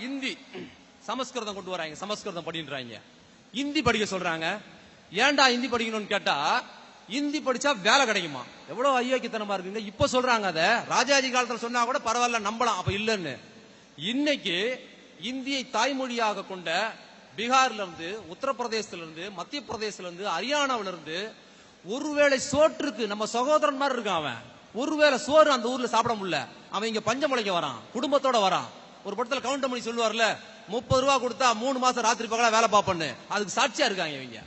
இந்தி சமஸ்கிருதம் கொண்டு வராங்க, சமஸ்கிருதம் படின்றாங்க. இந்தி படிக்க சொல்றாங்க. ஏன்டா இந்தி படிக்கணும்னு கேட்டா, இந்தி படிச்சா வேலை கிடைக்குமா? எவ்வளவு ஐயோக்கியத்தனமா இருக்குங்க. இப்ப சொல்றாங்க, அத ராஜாஜி காலத்துல சொன்னா கூட பரவாயில்ல நம்பலாம், அப்ப இல்லன்னு. இன்னைக்கு இந்தியை தாய்மொழியாக கொண்ட பீகார்ல இருந்து, உத்தரப்பிரதேசத்துல இருந்து, மத்திய பிரதேசத்துல இருந்து, ஹரியானாவில இருந்து ஒருவேளை சோற்றுக்கு நம்ம சகோதரன் மாதிரி இருக்கான் அவன். ஒருவேளை சோறு அந்த ஊர்ல சாப்பிட முடியல, அவன் இங்க பஞ்சமலைக்கு வரான், குடும்பத்தோட வரான். ஒரு படத்துல கவுண்டமணி சொல்லுவார்ல, 30 ரூபா கொடுத்தா 3 மாசம் ராத்திரி பகலா வேலை பார்ப்பன்னு. அதுக்கு சாட்சியா இருக்காங்க இவங்க.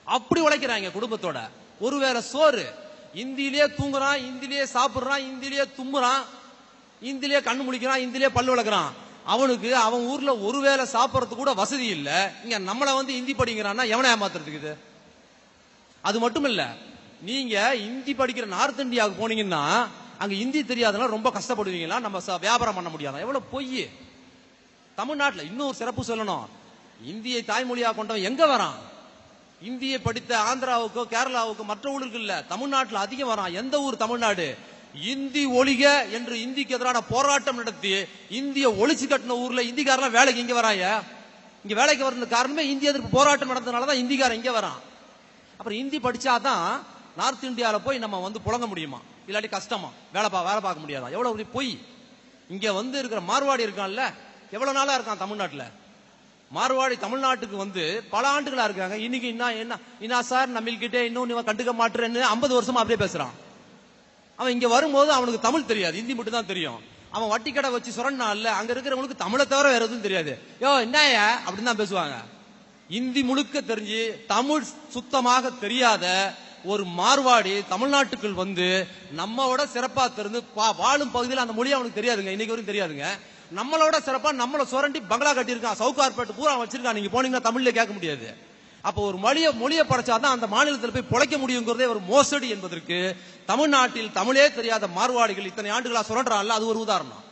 அப்படி உழைக்கிறாங்க குடும்பத்தோட. ஒருவேளை சோறு, இந்தியிலேயே தூங்குறான், இந்தியிலேயே சாப்பிடுறான், இந்தியிலேயே தும்முறான், இந்தியிலேயே கண்ணு முழிக்கிறான், இந்தியிலேயே பல்லு விளக்குறான். அவனுக்கு அவன் ஊர்ல ஒருவேளை சாப்பிடறதுக்கு கூட வசதி இல்ல. இங்க நம்மள வந்து இந்தி படிக்கிறான்னா எவனை ஏமாத்துறதுக்கு இது? அது மட்டும் இல்ல, நீங்க இந்தி படிக்கிற நார்த் இந்தியாவுக்கு போனீங்கன்னா அங்க இந்தி தெரியாதனால ரொம்ப கஷ்டப்படுவீங்களா? நம்ம வியாபாரம் பண்ண முடியாதா? எவ்வளவு பொய். தமிழ்நாட்டில் இன்னொரு சிறப்பு சொல்லணும், இந்தியை தாய்மொழியாக கொண்டவன் எங்க வரான்? இந்தியை படித்த ஆந்திராவுக்கோ கேரளாவுக்கோ மற்ற ஊருக்கு இல்ல, தமிழ்நாட்டில் அதிகம் வரான். எந்த ஊர்? தமிழ்நாடு. இந்தி ஒழிக என்று இந்திக்கு எதிரான போராட்டம் நடத்தி இந்திய ஒழிச்சு கட்டின ஊர்ல இந்திக்காரெல்லாம் வேலைக்கு இங்க வராய. இங்க வேலைக்கு வர்றது காரணமே இந்தி எதிர்ப்பு போராட்டம் நடந்ததுனாலதான் இந்திக்காரன் இங்க வரான். அப்புறம் இந்தி படிச்சாதான் நார்த் இந்தியாவில போய் நம்ம வந்து புழங்க முடியுமா? இல்லாட்டி கஷ்டமா? வேலை பார்க்க முடியாதா? எவ்வளவு பொய். இங்க வந்து இருக்கிற மார்வாடி இருக்கான்ல, எவ்வளவு நாளா இருக்கான் தமிழ்நாட்டுல. மார்வாடி தமிழ்நாட்டுக்கு வந்து பல ஆண்டுகளா இருக்காங்க. இன்னைக்கு என்ன சார் நம்மள்கிட்ட இன்னும் கண்டுக்க மாட்டேன்னு 50 வருஷமா அப்படியே பேசுறான். அவன் இங்க வரும்போது அவனுக்கு தமிழ் தெரியாது, இந்தி மட்டும் தான் தெரியும். அவன் வட்டி கடை வச்சு சுரண்டா இல்ல, அங்க இருக்கிறவங்களுக்கு தமிழை தவிர வேற எதுவும் தெரியாது. யோ என்னைய அப்படின்னு தான் பேசுவாங்க. இந்தி முழுக்க தெரிஞ்சு தமிழ் சுத்தமாக தெரியாத ஒரு மார்வாடி தமிழ்நாட்டுக்குள் வந்து நம்மளோட சிறப்பா தெரிந்து வாழும் பகுதியில் அந்த மொழி அவனுக்கு தெரியாதுங்க, இன்னைக்கு வரைக்கும் தெரியாதுங்க. நம்மளோட சிறப்பா நம்மள சுரண்டி பங்களா கட்டி இருக்கான், சவுகார்பேட் பூரா வச்சிருக்கான். நீங்க போனீங்கன்னா தமிழ்ல கேட்க முடியாது. அப்ப ஒரு மொழியை படைச்சாதான் அந்த மாநிலத்தில் போய் பொழைக்க முடியுங்கிறதே ஒரு மோசடி என்பதற்கு தமிழ்நாட்டில் தமிழே தெரியாத மார்வாடிகள் இத்தனை ஆண்டுகளா சுரண்டான்ல, அது ஒரு உதாரணம்.